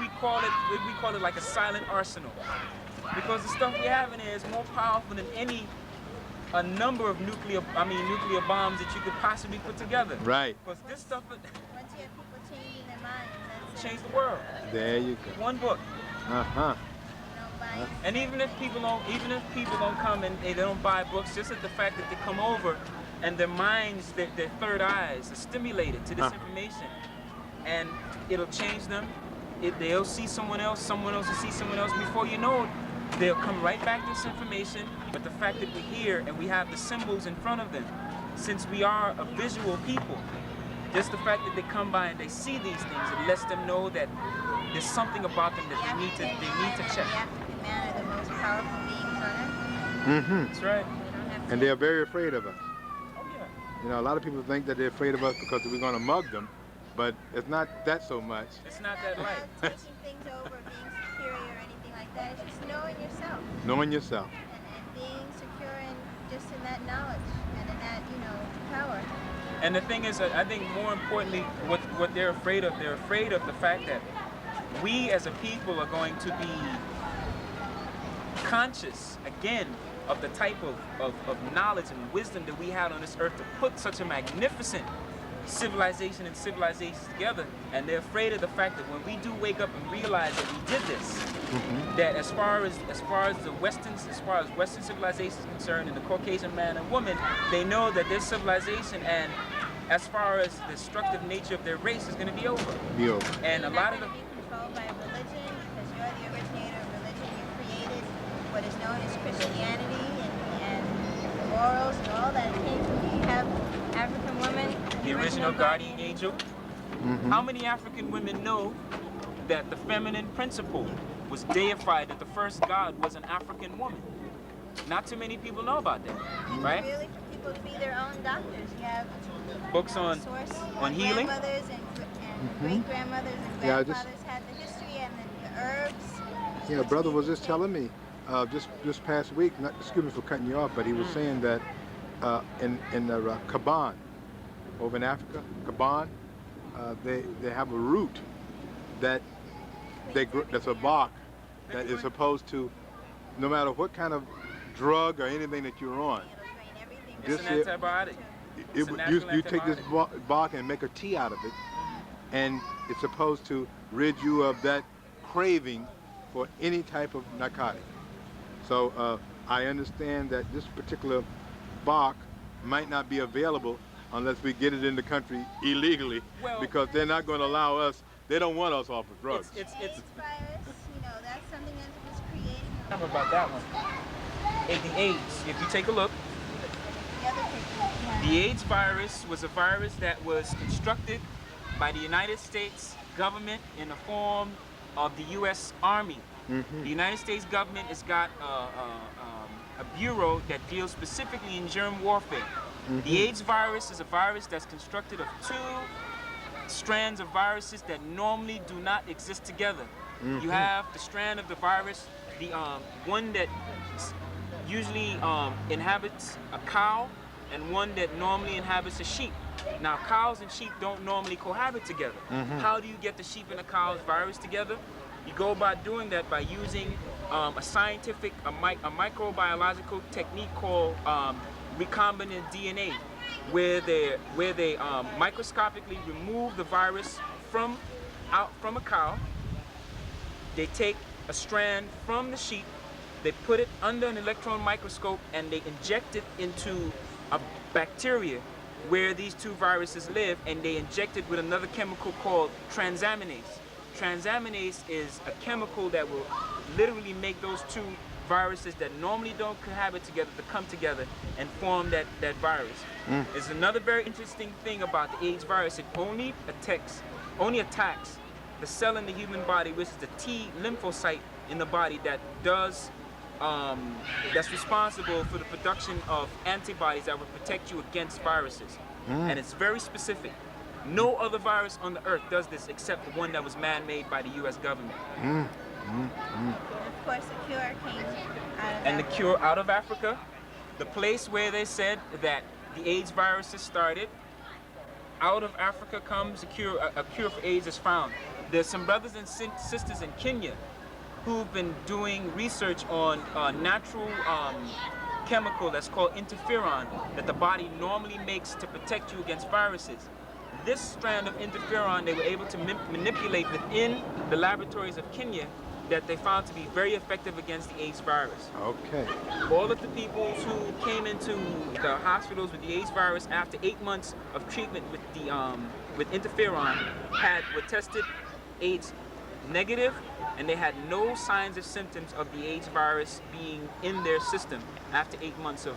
Speaker 13: we call it like a silent arsenal, because the stuff we have in here is more powerful than a number of nuclear bombs that you could possibly put together.
Speaker 1: Right.
Speaker 13: Because this stuff.
Speaker 6: Once you have people changing their minds,
Speaker 13: to change the world.
Speaker 1: There you go.
Speaker 13: One book.
Speaker 1: Uh-huh.
Speaker 13: And even if people don't come and they don't buy books, just at the fact that they come over and their minds, their third eyes are stimulated to this information, and it'll change them. They'll see someone else will see someone else. Before you know it, they'll come right back to this information. But the fact that we're here and we have the symbols in front of them, since we are a visual people, just the fact that they come by and they see these things, it lets them know that there's something about them that they need to check.
Speaker 2: Man are the most powerful beings on earth.
Speaker 1: Mm-hmm.
Speaker 13: That's right.
Speaker 1: And they are very afraid of us.
Speaker 13: Oh yeah.
Speaker 1: You know, a lot of people think that they're afraid of us because we're going to mug them, but it's not that so much.
Speaker 13: It's not that light.
Speaker 2: Taking things over, being superior or anything like that. It's just knowing yourself.
Speaker 1: Knowing yourself.
Speaker 2: And being secure in just in that knowledge and in that, you know, power.
Speaker 13: And the thing is, I think more importantly, what they're afraid of the fact that we as a people are going to be conscious again of the type of knowledge and wisdom that we had on this earth to put such a magnificent civilization and civilizations together, and they're afraid of the fact that when we do wake up and realize that we did this, that as far as Western civilization is concerned, and the Caucasian man and woman, they know that their civilization and as far as the destructive nature of their race is going to be over. And a lot of them
Speaker 2: controlled by religion, because you're the originator of religion. You created what is known as Christianity and morals and all that came from you. You have African women.
Speaker 13: The original guardian angel. How many African women know that the feminine principle was deified, that the first god was an African woman? Not too many people know about that, right?
Speaker 2: Really, for people to be their own doctors. You have
Speaker 13: books on healing.
Speaker 2: Grandmothers and great-grandmothers and grandfathers had the history and the herbs.
Speaker 1: Yeah, brother was just telling me just past week, excuse me for cutting you off, but he was saying that in the Kaban, over in Africa, Kaban, they have a root that's a bark that is supposed to, no matter what kind of drug or anything that you're on,
Speaker 13: it's an antibiotic.
Speaker 1: You take this bark and make a tea out of it, and it's supposed to rid you of that craving for any type of narcotic. So I understand that this particular bark might not be available unless we get it in the country illegally, because they're not going to allow us. They don't want us off of drugs.
Speaker 2: AIDS virus, you know, that's something that was created.
Speaker 13: Remember about that one. The AIDS, if you take a look, the AIDS virus was a virus that was constructed by the United States government in the form of the U.S. Army. The United States government has got a bureau that deals specifically in germ warfare. The AIDS virus is a virus that's constructed of two strands of viruses that normally do not exist together. You have the strand of the virus, the one that usually inhabits a cow, and one that normally inhabits a sheep. Now, cows and sheep don't normally cohabit together. How do you get the sheep and the cow's virus together? You go about doing that by using a scientific, a microbiological technique called recombinant DNA, where they microscopically remove the virus from a cow. They take a strand from the sheep, they put it under an electron microscope, and they inject it into a bacteria where these two viruses live, and they inject it with another chemical called transaminase. Transaminase is a chemical that will literally make those two viruses that normally don't cohabit together to come together and form that virus. There's another very interesting thing about the AIDS virus. It only attacks the cell in the human body, which is the T lymphocyte in the body that does that's responsible for the production of antibodies that will protect you against viruses. And it's very specific. No other virus on the earth does this except the one that was man-made by the U.S. government.
Speaker 2: Of course, the cure came out of
Speaker 13: And the cure out of Africa, the place where they said that the AIDS viruses started, out of Africa comes a cure for AIDS is found. There's some brothers and sisters in Kenya who've been doing research on a natural chemical that's called interferon that the body normally makes to protect you against viruses. this strand of interferon they were able to manipulate within the laboratories of Kenya that they found to be very effective against the AIDS virus.
Speaker 1: Okay.
Speaker 13: All of the people who came into the hospitals with the AIDS virus after 8 months of treatment with the with interferon were tested AIDS negative, and they had no signs or symptoms of the AIDS virus being in their system after 8 months of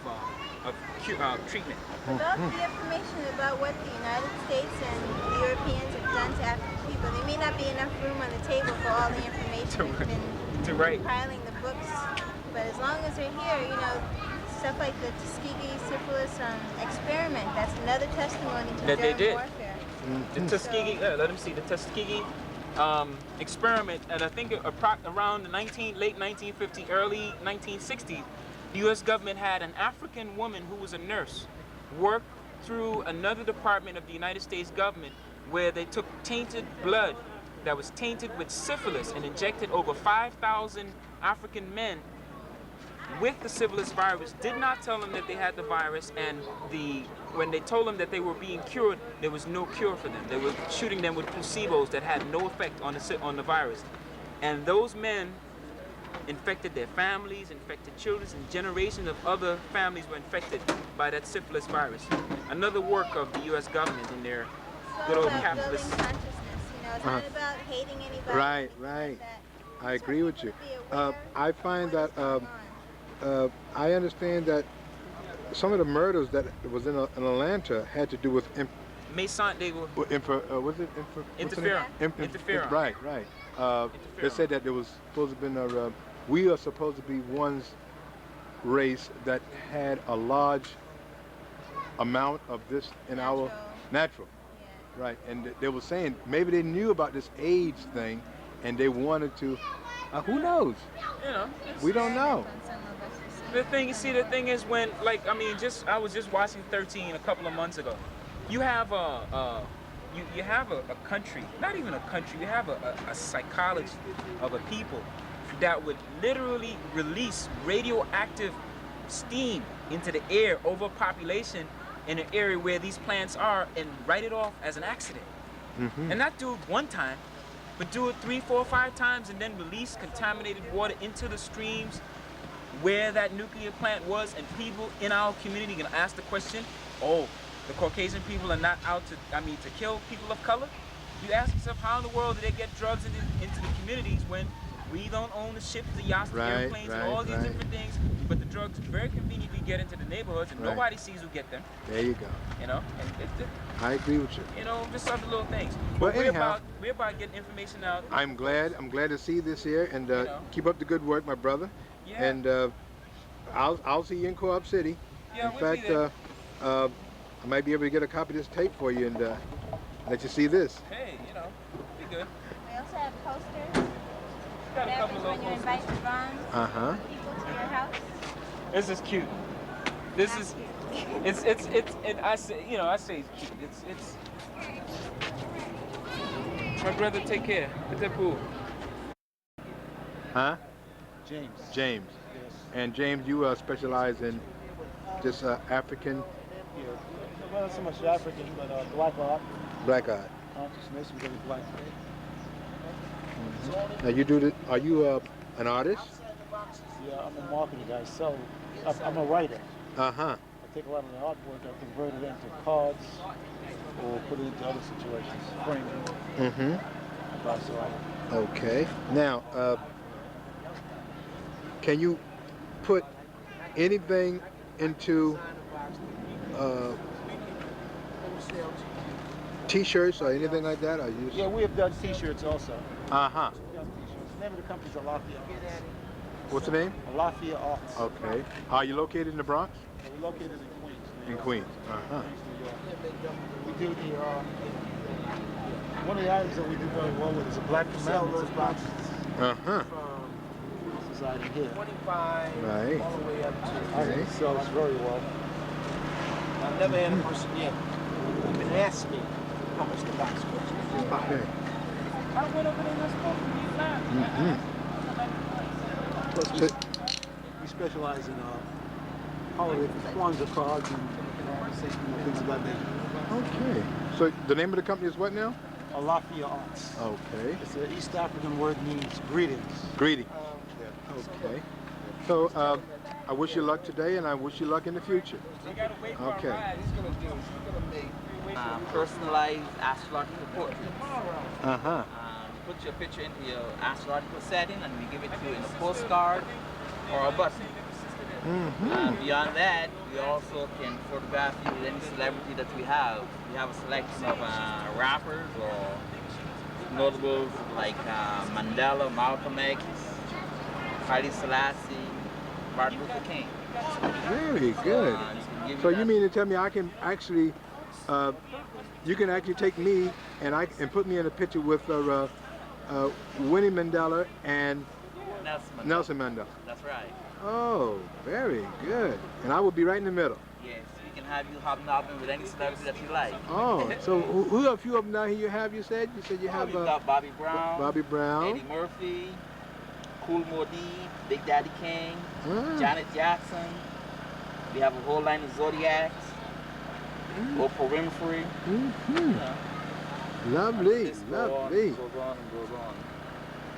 Speaker 13: treatment.
Speaker 2: Without the information about what the United States and the Europeans have done to African people, there may not be enough room on the table for all the information
Speaker 13: to write.
Speaker 2: Compiling the books. But as long as they're here, you know, stuff like the Tuskegee syphilis experiment, that's another testimony to
Speaker 13: that they
Speaker 2: germ
Speaker 13: did.
Speaker 2: warfare.
Speaker 13: The Tuskegee, let them see, the Tuskegee experiment, and I think around the late 1950s, early 1960s, the U.S. government had an African woman who was a nurse work through another department of the United States government where they took tainted blood that was tainted with syphilis and injected over 5,000 African men with the syphilis virus, did not tell them that they had the virus, and when they told them that they were being cured, there was no cure for them. They were shooting them with placebos that had no effect on the virus. And those men infected their families, infected children, and generations of other families were infected by that syphilis virus. Another work of the U.S. government in their good old capitalist.
Speaker 2: Building consciousness, you know, it's not about hating anybody.
Speaker 1: Right, right. I agree with you. I find that I understand that some of the murders that was in Atlanta had to do with
Speaker 13: Mason, they were interferon. Interferon.
Speaker 1: Right, right. They said that there was supposed to have been we are supposed to be one race that had a large amount of this in our natural. Yeah. Right, and they were saying maybe they knew about this AIDS thing, and they wanted to. Who knows?
Speaker 13: You know,
Speaker 1: we don't know.
Speaker 13: The thing is when, like, I mean, I was just watching 13 a couple of months ago. You have you have a country, not even a country, you have a psychology of a people that would literally release radioactive steam into the air over population in an area where these plants are and write it off as an accident. Mm-hmm. And not do it one time, but do it 3, 4, 5 times and then release contaminated water into the streams where that nuclear plant was, and people in our community can ask the question, oh, the Caucasian people are not out to kill people of color? You ask yourself, how in the world do they get drugs into the communities when we don't own the ships, the yachts, the airplanes, and all these different things, but the drugs very conveniently get into the neighborhoods and nobody sees who get them.
Speaker 1: There you go.
Speaker 13: You know?
Speaker 1: I agree with you.
Speaker 13: You know, just other little things.
Speaker 1: But
Speaker 13: anyhow, we're about getting information out.
Speaker 1: I'm glad to see this here, and keep up the good work, my brother. Yeah. And I'll see you in Co-op City.
Speaker 13: Yeah,
Speaker 1: in fact, I might be able to get a copy of this tape for you and let you see this.
Speaker 13: Hey, you know, be good.
Speaker 2: We also have posters.
Speaker 13: Got a couple
Speaker 2: when you invite the people to your house.
Speaker 13: This is cute. This is and I say, you know, I say it's cute. It's my brother, take care. Put that pool.
Speaker 1: Huh?
Speaker 14: James.
Speaker 1: James.
Speaker 14: Yes.
Speaker 1: And James, you specialize in just African?
Speaker 14: Yeah. Well, not so much African, but black art.
Speaker 1: Black art.
Speaker 14: Consciousness with every black thing.
Speaker 1: Now you do are you an artist?
Speaker 14: Yeah, I'm a marketing guy. So I'm a writer.
Speaker 1: Uh-huh.
Speaker 14: I take a lot of the artwork, I convert it into cards or put it into other situations, framing.
Speaker 1: Mm-hmm.
Speaker 14: That's all right.
Speaker 1: Okay. Now, can you put anything into T-shirts or anything like that? Or you
Speaker 14: yeah, we have done T-shirts also.
Speaker 1: Uh-huh.
Speaker 14: The name of the company is Alafia Arts.
Speaker 1: What's the name?
Speaker 14: Alafia Arts.
Speaker 1: Okay. Are you located in the Bronx?
Speaker 14: We're located in Queens.
Speaker 1: In Queens. Uh-huh.
Speaker 14: We do the one of the items that we do very well with is a black those boxes.
Speaker 1: Uh-huh.
Speaker 14: This is item here.
Speaker 4: 25
Speaker 1: right.
Speaker 4: all the way up to.
Speaker 14: Okay. It sells very well.
Speaker 4: I've never had a person yet even ask me how much the box costs. Just buy it. I went over there and I spoke to you now.
Speaker 14: Plus we specialize in holiday Kwanzaa cards and things of that nature.
Speaker 1: Okay. So the name of the company is what now?
Speaker 14: Alafia Arts.
Speaker 1: Okay.
Speaker 14: It's an East African word, means greetings.
Speaker 1: Greetings. Okay. So I wish you luck today, and I wish you luck in the future. Okay.
Speaker 15: Personalized astrological portraits.
Speaker 1: Uh-huh.
Speaker 15: We put your picture into your astrological setting, and we give it to you in a postcard or a button. Beyond that, we also can photograph you with any celebrity that we have. We have a selection of rappers or notables like Mandela, Malcolm X, Haile Selassie, Martin Luther King.
Speaker 1: Very good. So you mean to tell me I can actually, you can actually take me and put me in a picture with Winnie Mandela and Nelson Mandela.
Speaker 15: That's right.
Speaker 1: Oh, very good. And I will be right in the middle.
Speaker 15: Yes, we can have you hobnobbing with any celebrity that you like.
Speaker 1: Oh, so who are a few of them now here you have, you said? You said you have...
Speaker 15: We've got Bobby Brown.
Speaker 1: Bobby Brown.
Speaker 15: Eddie Murphy. Kool Moe Dee, Big Daddy King, Janet Jackson. We have a whole line of Zodiacs. Oprah Winfrey.
Speaker 1: Lovely, lovely.
Speaker 15: Goes on and goes on.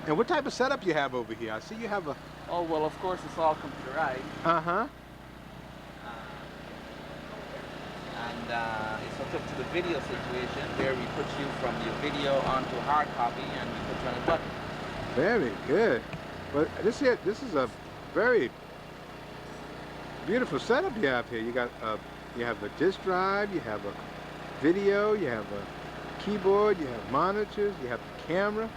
Speaker 1: And what type of setup you have over here? I see you have a...
Speaker 15: Oh, well, of course, it's all computerized.
Speaker 1: Uh-huh.
Speaker 15: And it's hooked up to the video situation where we put you from your video onto a hard copy and we put you on a button.
Speaker 1: Very good. But this is a very beautiful setup you have here. You got you have a disk drive, you have a video, you have a keyboard, you have monitors, you have the camera.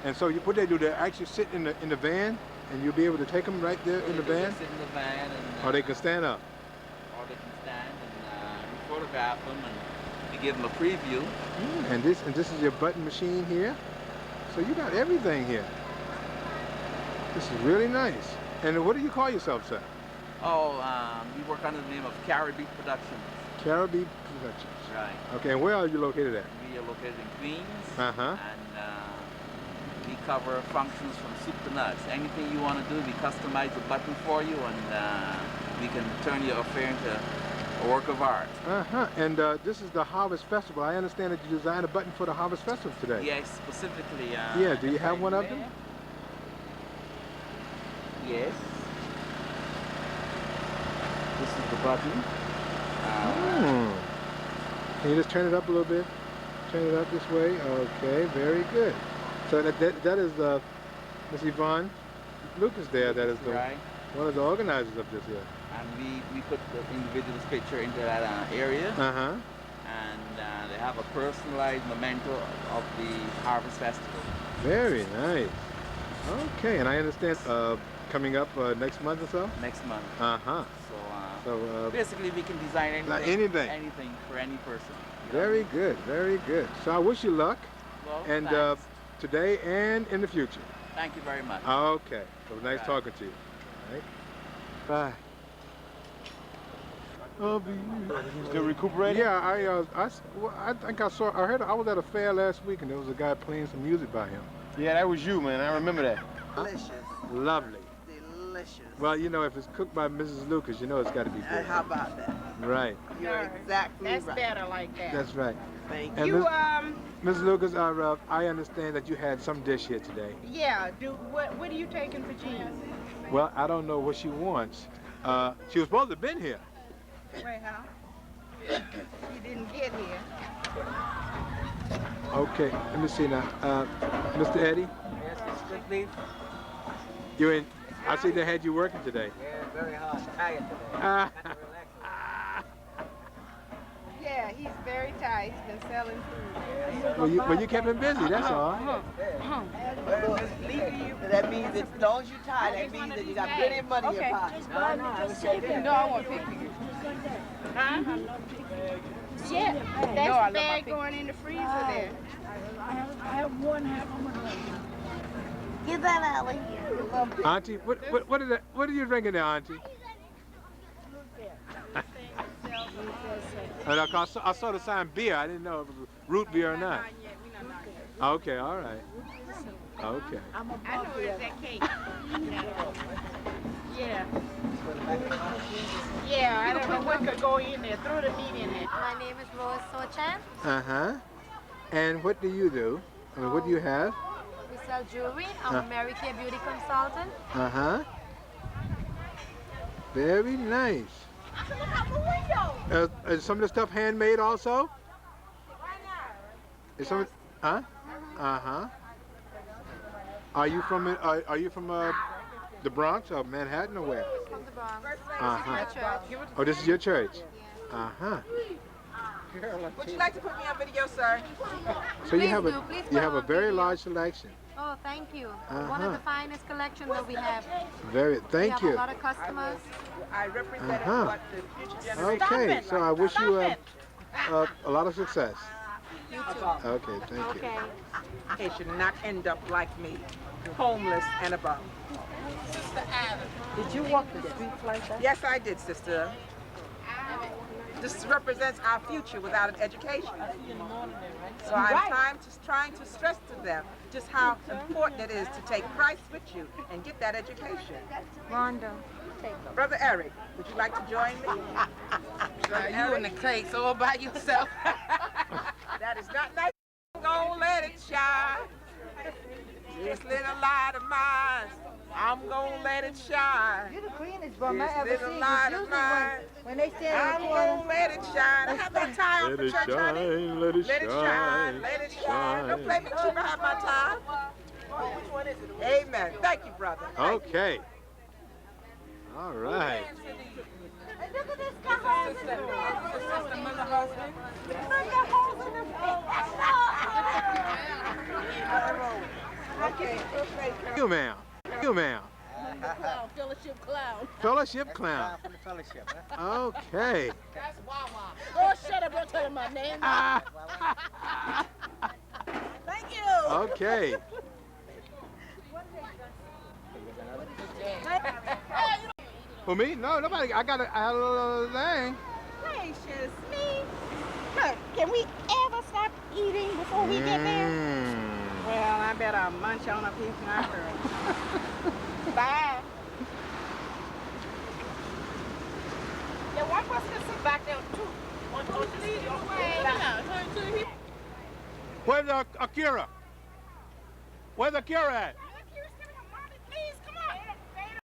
Speaker 1: And so what they do, they actually sit in the van, and you'll be able to take them right there in the van?
Speaker 15: Sit in the van. And,
Speaker 1: or they can stand up?
Speaker 15: Or they can stand, and we photograph them, and we give them a preview.
Speaker 1: And this is your button machine here. So you got everything here. This is really nice. And what do you call yourself, sir?
Speaker 15: Oh, we work under the name of Caribbean Productions.
Speaker 1: Caribbean Productions.
Speaker 15: Right.
Speaker 1: Okay, and where are you located at?
Speaker 15: We are located in Queens.
Speaker 1: Uh-huh.
Speaker 15: And we cover functions from soup to nuts. Anything you want to do, we customize the button for you, and we can turn your affair into a work of art.
Speaker 1: Uh-huh. And this is the Harvest Festival. I understand that you designed a button for the Harvest Festival today.
Speaker 15: Yes, specifically.
Speaker 1: Yeah, do you have one of them?
Speaker 15: Yes. This is the button.
Speaker 1: Can you just turn it up a little bit? Turn it up this way. Okay, very good. So that is Miss Yvonne Lucas there. That is one of the organizers of this here.
Speaker 15: And we put the individual's picture into that area.
Speaker 1: Uh-huh.
Speaker 15: And they have a personalized memento of the Harvest Festival.
Speaker 1: Very nice. Okay, and I understand coming up next month or so?
Speaker 15: Next month.
Speaker 1: Uh-huh.
Speaker 15: So basically we can design anything for any person.
Speaker 1: Very good, very good. So I wish you luck.
Speaker 15: Well,
Speaker 1: and today and in the future.
Speaker 15: Thank you very much.
Speaker 1: Okay. It was nice talking to you. All right. Bye.
Speaker 14: Still recuperating?
Speaker 1: Yeah, I think I was at a fair last week and there was a guy playing some music by him.
Speaker 14: Yeah, that was you, man. I remember that.
Speaker 16: Delicious.
Speaker 1: Lovely.
Speaker 16: Delicious.
Speaker 1: Well, you know, if it's cooked by Mrs. Lucas, you know it's got to be good.
Speaker 16: How about that?
Speaker 1: Right.
Speaker 16: You're exactly
Speaker 2: That's
Speaker 16: right.
Speaker 2: better like that.
Speaker 1: That's right.
Speaker 16: Thank
Speaker 1: and
Speaker 2: you.
Speaker 1: Mrs. Lucas, I understand that you had some dish here today.
Speaker 2: Yeah. What are you taking for Jean?
Speaker 1: Well, I don't know what she wants. She was supposed to have been here.
Speaker 2: Wait, huh? She didn't get here.
Speaker 1: Okay, let me see now. Mr. Eddie?
Speaker 16: Yes, Mr. Good Beef.
Speaker 1: You in? I see they had you working today.
Speaker 16: Yeah, very hard. Tired today.
Speaker 2: Yeah, he's very tight. He's been selling food.
Speaker 1: Well, you kept him busy, that's all.
Speaker 16: Well, that means that as long as you're tired, that means that you got plenty of money in your pocket.
Speaker 2: No, I want pictures. Huh? Yeah, that's the bag going in the freezer there.
Speaker 6: I have one half of my
Speaker 11: Get that, Allie.
Speaker 1: Auntie, what are you drinking there, Auntie? I saw the sign beer. I didn't know if it was root beer or not. Okay, all right. Okay.
Speaker 2: I know it's that cake. Yeah. Yeah, I don't know what could go in there. Throw the meat in there.
Speaker 6: My name is Rose Sochan.
Speaker 1: Uh-huh. And what do you do? I mean, what do you have?
Speaker 6: We sell jewelry. I'm a Mary Kay beauty consultant.
Speaker 1: Uh-huh. Very nice. Is some of the stuff handmade also? Is some? Huh? Uh-huh. Are you from the Bronx or Manhattan or where?
Speaker 6: From the Bronx.
Speaker 1: Uh-huh.
Speaker 6: Church.
Speaker 1: Oh, this is your church? Uh-huh.
Speaker 5: Would you like to put me on video, sir?
Speaker 1: So you have a very large selection.
Speaker 6: Oh, thank you. One of the finest collections that we have.
Speaker 1: Thank
Speaker 6: we have
Speaker 1: you.
Speaker 6: a lot of customers.
Speaker 5: I represent what the future generation.
Speaker 1: Okay, so I wish you a lot of success.
Speaker 6: You too.
Speaker 1: Okay, thank you.
Speaker 5: They should not end up like me, homeless and above.
Speaker 16: Did you walk the streets like that?
Speaker 5: Yes, I did, sister. This represents our future without an education. So I'm trying to stress to them just how important it is to take Christ with you and get that education.
Speaker 6: Rhonda.
Speaker 5: Brother Eric, would you like to join me?
Speaker 2: You in the case all by yourself.
Speaker 5: That is not nice. I'm gonna let it shine. This little light of mine, I'm gonna let it shine.
Speaker 16: You're the cleanest bum I
Speaker 5: This
Speaker 16: ever
Speaker 5: little
Speaker 16: seen.
Speaker 5: light of
Speaker 16: Usually
Speaker 5: mine,
Speaker 16: when they stand
Speaker 5: I'm gonna let it shine. I have no time
Speaker 1: Let
Speaker 5: for
Speaker 1: it
Speaker 5: church, honey.
Speaker 1: shine, let it
Speaker 5: Let it shine,
Speaker 1: shine,
Speaker 5: let it shine. Don't play me cheap, I have my time. Which one is it? Amen. Thank you, brother.
Speaker 1: Okay. All right.
Speaker 6: And look at this guy holes in the face. Look at holes in the face.
Speaker 1: You, ma'am. You, ma'am.
Speaker 2: Fellowship clown.
Speaker 1: Fellowship clown.
Speaker 4: From the fellowship, huh?
Speaker 1: Okay.
Speaker 2: That's Wawa. Oh, shut up. Don't tell him my name. Thank you.
Speaker 1: Okay. For me? No, nobody. I had a little thing.
Speaker 8: Gracious me. Look, can we ever stop eating before we get there?
Speaker 2: Well, I better munch on a piece now, girl. Bye. Yeah, one person can sit back there too. One person lead the way.
Speaker 1: Where's Akira? Where's Akira at?